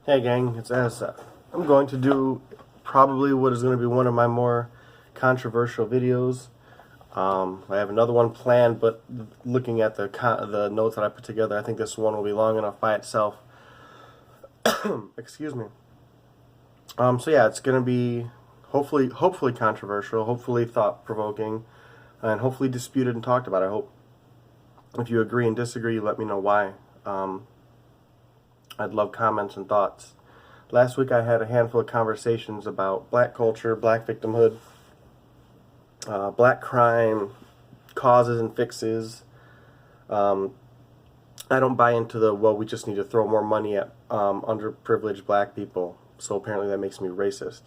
Hey gang, it's Asa. I'm going to do probably what is going to be one of my more controversial videos. I have another one planned, but looking at the notes that I put together, I think this one will be long enough by itself. Excuse me. So yeah, it's going to be hopefully controversial, hopefully thought provoking, and hopefully disputed and talked about. I hope. If you agree and disagree, let me know why. I'd love comments and thoughts. Last week I had a handful of conversations about black culture, black victimhood, black crime, causes and fixes. Um, I don't buy into well, we just need to throw more money at underprivileged black people, so apparently that makes me racist.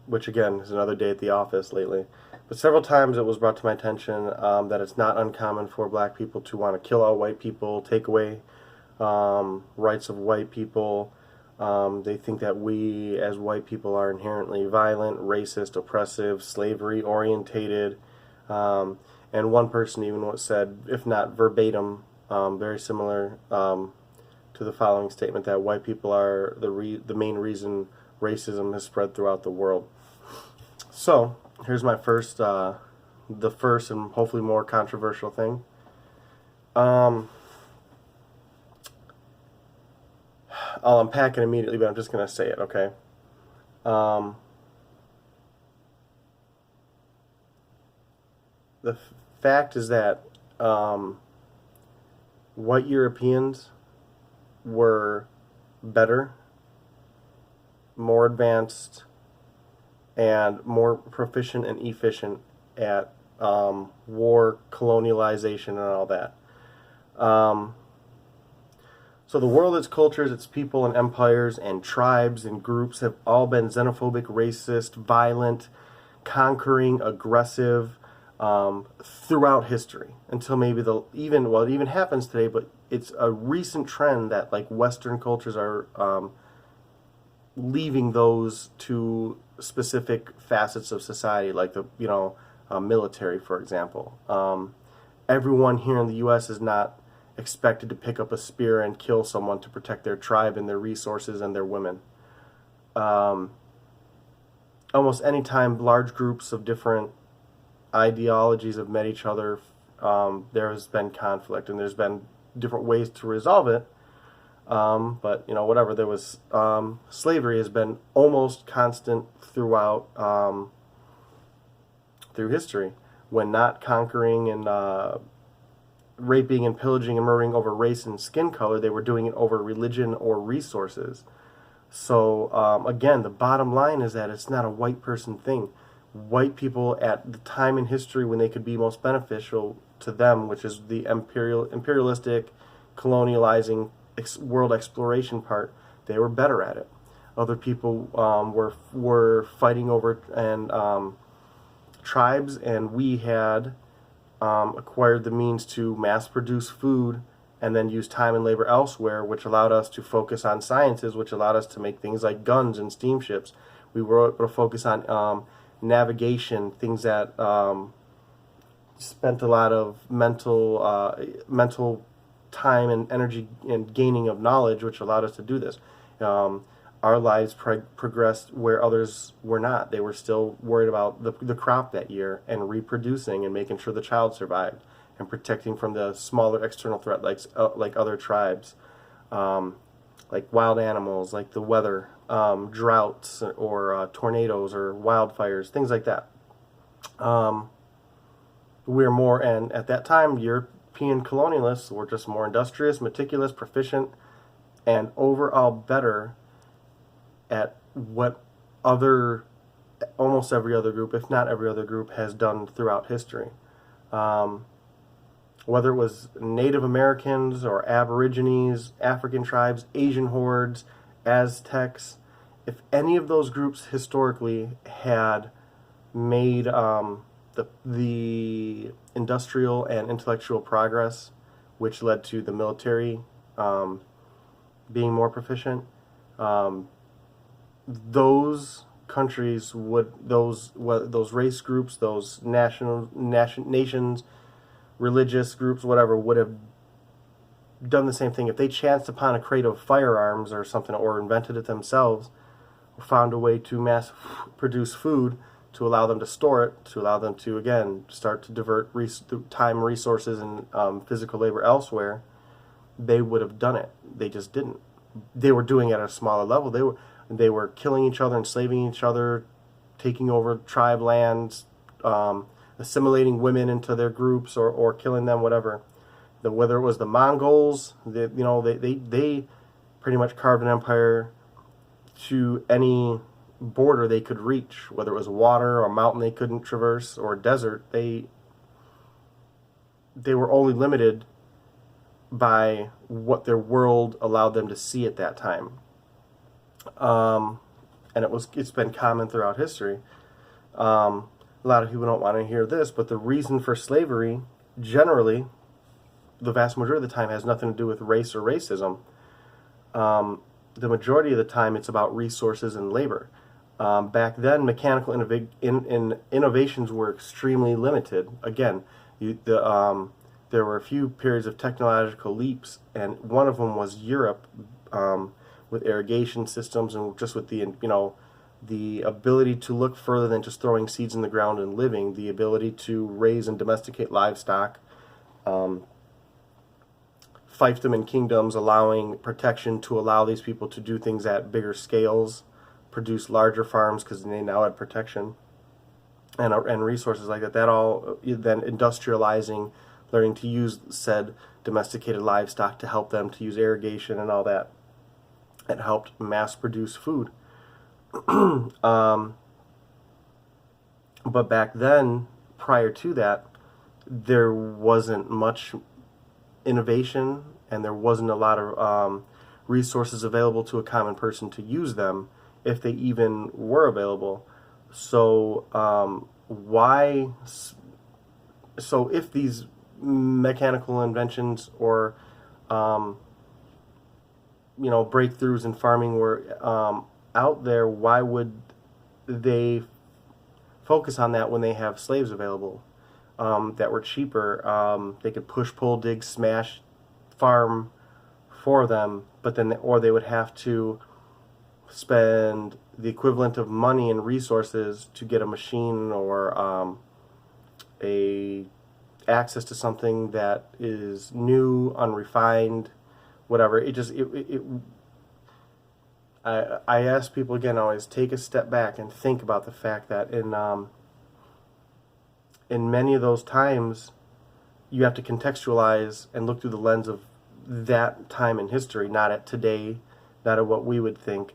Which again is another day at the office lately. But several times it was brought to my attention that it's not uncommon for black people to want to kill all white people, take away rights of white people. They think that we as white people are inherently violent, racist, oppressive, slavery orientated. And one person even said, if not verbatim, very similar to the following statement, that white people are the main reason racism has spread throughout the world. So here's my the first and hopefully more controversial thing. I'll unpack it immediately, but I'm just going to say it, okay? The fact is that white Europeans were better, more advanced, and more proficient and efficient at war, colonialization, and all that. So the world, its cultures, its people, and empires, and tribes, and groups have all been xenophobic, racist, violent, conquering, aggressive throughout history. Until maybe it even happens today, but it's a recent trend that like Western cultures are leaving those to specific facets of society, like the military, for example. Everyone here in the U.S. is not expected to pick up a spear and kill someone to protect their tribe and their resources and their women. Almost any time large groups of different ideologies have met each other, there has been conflict, and there's been different ways to resolve it. But whatever, there was slavery has been almost constant throughout through history. When not conquering and raping and pillaging and murdering over race and skin color, they were doing it over religion or resources. So again, the bottom line is that it's not a white person thing. White people at the time in history when they could be most beneficial to them, which is the imperialistic, colonializing, world exploration part, they were better at it. Other people were fighting over and tribes, and we had acquired the means to mass produce food and then use time and labor elsewhere, which allowed us to focus on sciences, which allowed us to make things like guns and steamships. We were able to focus on navigation, things that spent a lot of mental time and energy and gaining of knowledge, which allowed us to do this. Our lives progressed where others were not. They were still worried about the crop that year and reproducing and making sure the child survived and protecting from the smaller external threat like other tribes, like wild animals, like the weather, droughts or tornadoes or wildfires, things like that. We're more, and at that time, European colonialists were just more industrious, meticulous, proficient, and overall better at what almost every other group, if not every other group, has done throughout history. Whether it was Native Americans or Aborigines, African tribes, Asian hordes, Aztecs, if any of those groups historically had made the industrial and intellectual progress, which led to the military being more proficient, those countries those race groups, those nations, religious groups, whatever, would have done the same thing. If they chanced upon a crate of firearms or something, or invented it themselves, or found a way to mass produce food to allow them to store it, to allow them to, again, start to divert time, resources, and physical labor elsewhere, they would have done it. They just didn't. They were doing it at a smaller level. They were killing each other, enslaving each other, taking over tribe lands, assimilating women into their groups, or killing them, whatever. Whether it was the Mongols, they pretty much carved an empire to any border they could reach, whether it was water or a mountain they couldn't traverse or a desert. They were only limited by what their world allowed them to see at that time. And it's been common throughout history. A lot of people don't want to hear this, but the reason for slavery, generally, the vast majority of the time, has nothing to do with race or racism. The majority of the time, it's about resources and labor. Back then, mechanical innovations were extremely limited. Again, there were a few periods of technological leaps, and one of them was Europe, with irrigation systems, and just with the ability to look further than just throwing seeds in the ground and living, the ability to raise and domesticate livestock, fiefdom and kingdoms allowing protection to allow these people to do things at bigger scales, produce larger farms because they now had protection and resources like that. That all then industrializing, learning to use said domesticated livestock to help them to use irrigation and all that. It helped mass produce food. But back then, prior to that, there wasn't much innovation, and there wasn't a lot of resources available to a common person to use them, if they even were available. So if these mechanical inventions or breakthroughs in farming were out there, why would they focus on that when they have slaves available that were cheaper? They could push, pull, dig, smash, farm for them, but then they would have to spend the equivalent of money and resources to get a machine or a access to something that is new, unrefined, whatever. I ask people again, always take a step back and think about the fact that in many of those times, you have to contextualize and look through the lens of that time in history, not at today, not at what we would think.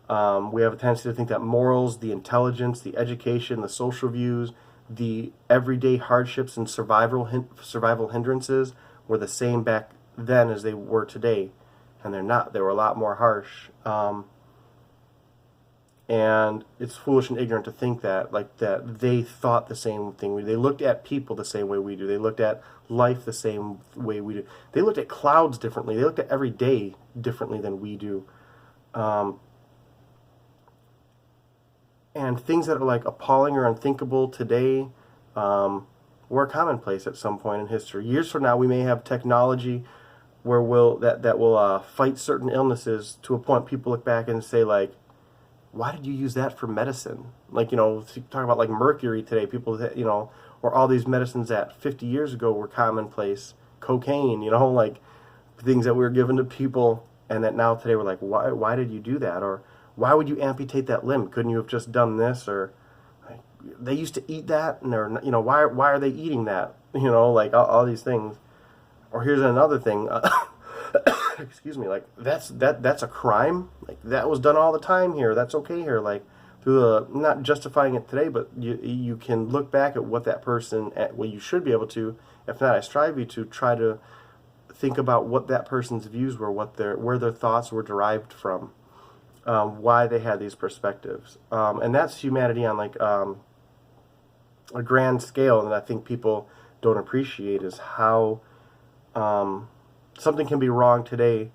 We have a tendency to think that morals, the intelligence, the education, the social views, the everyday hardships and survival hindrances were the same back then as they were today, and they're not. They were a lot more harsh. And it's foolish and ignorant to think that they thought the same thing. They looked at people the same way we do. They looked at life the same way we do. They looked at clouds differently. They looked at every day differently than we do. And things that are like appalling or unthinkable today were commonplace at some point in history. Years from now, we may have technology where that will fight certain illnesses to a point people look back and say, like, why did you use that for medicine? Like, talk about like mercury today, people, or all these medicines that 50 years ago were commonplace, cocaine, like things that we were given to people, and that now today we're like, why did you do that? Or why would you amputate that limb? Couldn't you have just done this? Or like, they used to eat that, and they're, why are they eating that? Like all these things. Or here's another thing. Excuse me, like that's a crime. Like that was done all the time here. That's okay here. Like through not justifying it today, but you can look back at what that person, you should be able to. If not, I strive you to try to think about what that person's views were, where their thoughts were derived from, why they had these perspectives, and that's humanity on like a grand scale. And I think people don't appreciate is how something can be wrong today,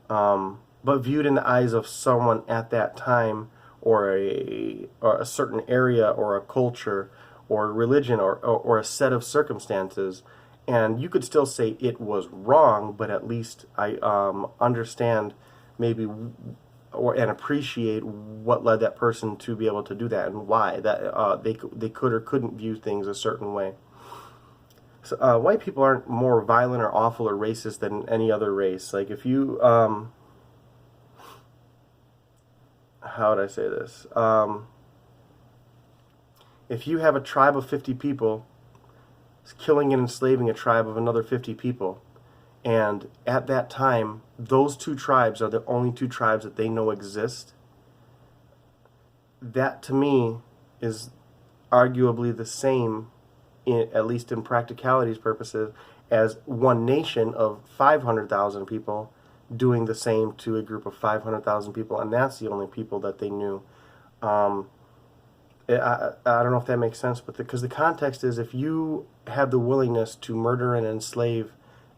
but viewed in the eyes of someone at that time, or a certain area, or a culture, or religion, or a set of circumstances, And you could still say it was wrong, but at least I understand maybe and appreciate what led that person to be able to do that and why that they could or couldn't view things a certain way. So, white people aren't more violent or awful or racist than any other race. Like if you how would I say this? If you have a tribe of 50 people killing and enslaving a tribe of another 50 people, and at that time, those two tribes are the only two tribes that they know exist, that to me is arguably the same, at least in practicality's purposes, as one nation of 500,000 people doing the same to a group of 500,000 people, and that's the only people that they knew. I don't know if that makes sense, but because the context is, if you have the willingness to murder and enslave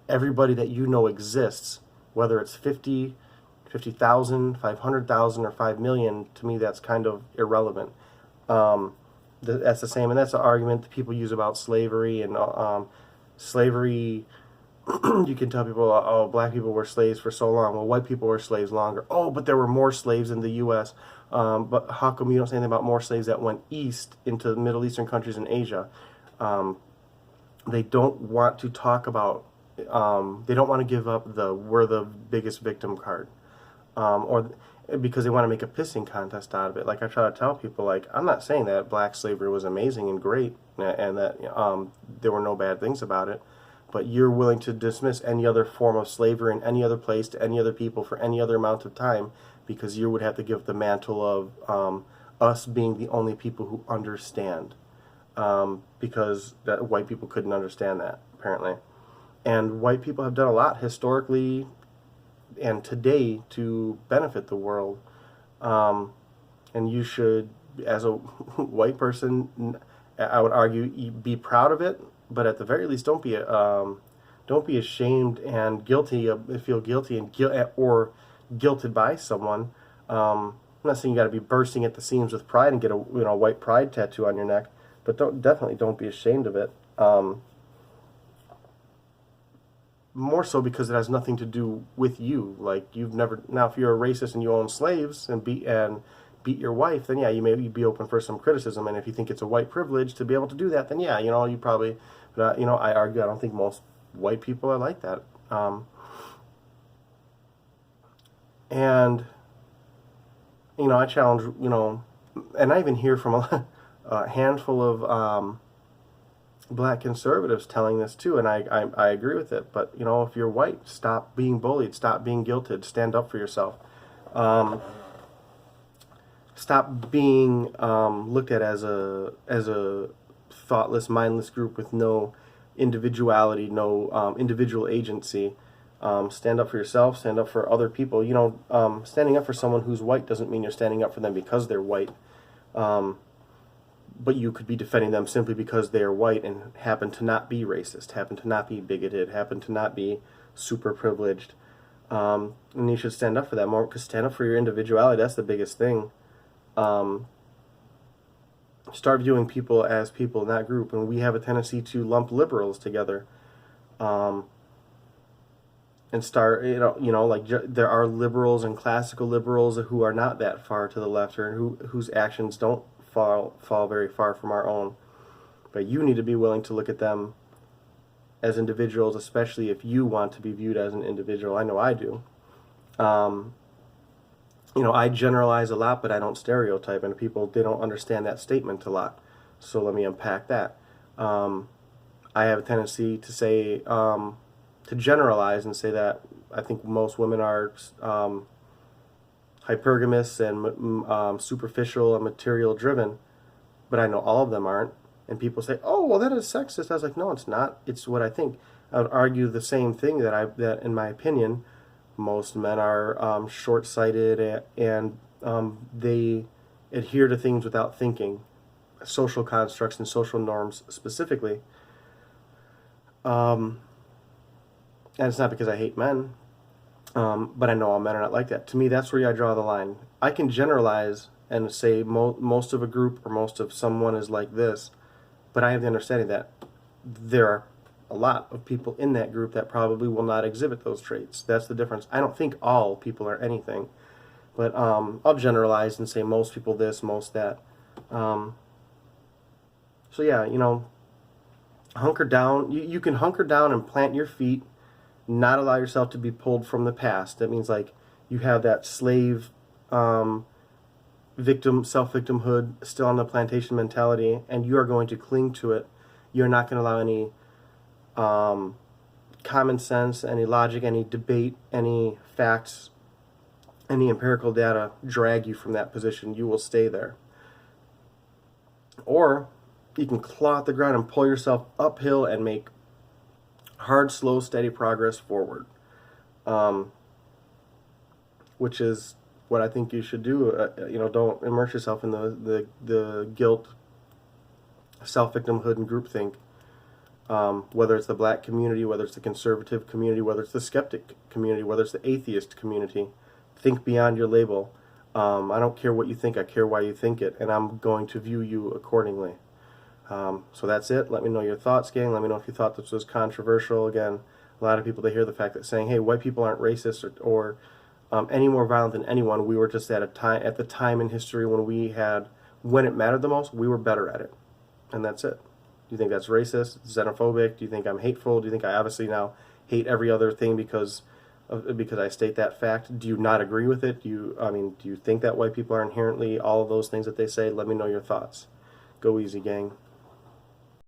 everybody that you know exists, whether it's 50, 50,000, 500,000, or 5 million, to me that's kind of irrelevant. That's the same, and that's the argument that people use about slavery. And slavery, you can tell people, oh, black people were slaves for so long. Well, white people were slaves longer. Oh, but there were more slaves in the U.S. But how come you don't say anything about more slaves that went east into the Middle Eastern countries in Asia? They don't want to talk about, they don't want to give up the we're the biggest victim card. Or because they want to make a pissing contest out of it. Like I try to tell people, like, I'm not saying that black slavery was amazing and great and that there were no bad things about it. But you're willing to dismiss any other form of slavery in any other place to any other people for any other amount of time because you would have to give the mantle of us being the only people who understand, because that white people couldn't understand that, apparently. And white people have done a lot historically and today to benefit the world. And you should, as a white person, I would argue, be proud of it. But at the very least, don't be ashamed and guilty feel guilty and or guilted by someone. I'm not saying you got to be bursting at the seams with pride and get a white pride tattoo on your neck, but definitely don't be ashamed of it. More so because it has nothing to do with you. Like you've never now, if you're a racist and you own slaves and beat your wife, then yeah, you may be open for some criticism. And if you think it's a white privilege to be able to do that, then yeah, you probably, but I argue I don't think most white people are like that. And I challenge, and I even hear from a handful of black conservatives telling this too, and I agree with it. But if you're white, stop being bullied, stop being guilted, stand up for yourself. Stop being looked at as a thoughtless, mindless group with no individuality, no individual agency. Stand up for yourself, stand up for other people. Standing up for someone who's white doesn't mean you're standing up for them because they're white. But you could be defending them simply because they are white and happen to not be racist, happen to not be bigoted, happen to not be super privileged. And you should stand up for that more, because stand up for your individuality. That's the biggest thing. Start viewing people as people in that group, and we have a tendency to lump liberals together, and start, there are liberals and classical liberals who are not that far to the left, or whose actions don't fall very far from our own. But you need to be willing to look at them as individuals, especially if you want to be viewed as an individual. I know I do. I generalize a lot, but I don't stereotype, and people, they don't understand that statement a lot. So let me unpack that. I have a tendency to say, to generalize and say that I think most women are hypergamous and superficial and material driven, but I know all of them aren't. And people say, "Oh, well, that is sexist." I was like, "No, it's not. It's what I think." I would argue the same thing, that in my opinion, most men are short-sighted and they adhere to things without thinking, social constructs and social norms specifically. And it's not because I hate men, but I know all men are not like that. To me, that's where I draw the line. I can generalize and say most of a group or most of someone is like this, but I have the understanding that there are a lot of people in that group that probably will not exhibit those traits. That's the difference. I don't think all people are anything, but I'll generalize and say most people this, most that. So yeah, hunker down. You can hunker down and plant your feet, not allow yourself to be pulled from the past. That means like you have that slave self-victimhood still on the plantation mentality, and you are going to cling to it. You're not going to allow any common sense, any logic, any debate, any facts, any empirical data drag you from that position. You will stay there. Or you can claw at the ground and pull yourself uphill and make hard, slow, steady progress forward, which is what I think you should do. Don't immerse yourself in the guilt, self-victimhood, and groupthink. Whether it's the black community, whether it's the conservative community, whether it's the skeptic community, whether it's the atheist community, think beyond your label. I don't care what you think, I care why you think it, and I'm going to view you accordingly. So that's it. Let me know your thoughts, gang. Let me know if you thought this was controversial. Again, a lot of people, they hear the fact that saying, hey, white people aren't racist or any more violent than anyone. We were just at the time in history when it mattered the most, we were better at it. And that's it. Do you think that's racist, xenophobic? Do you think I'm hateful? Do you think I obviously now hate every other thing because I state that fact? Do you not agree with it? Do you think that white people are inherently all of those things that they say? Let me know your thoughts. Go easy, gang.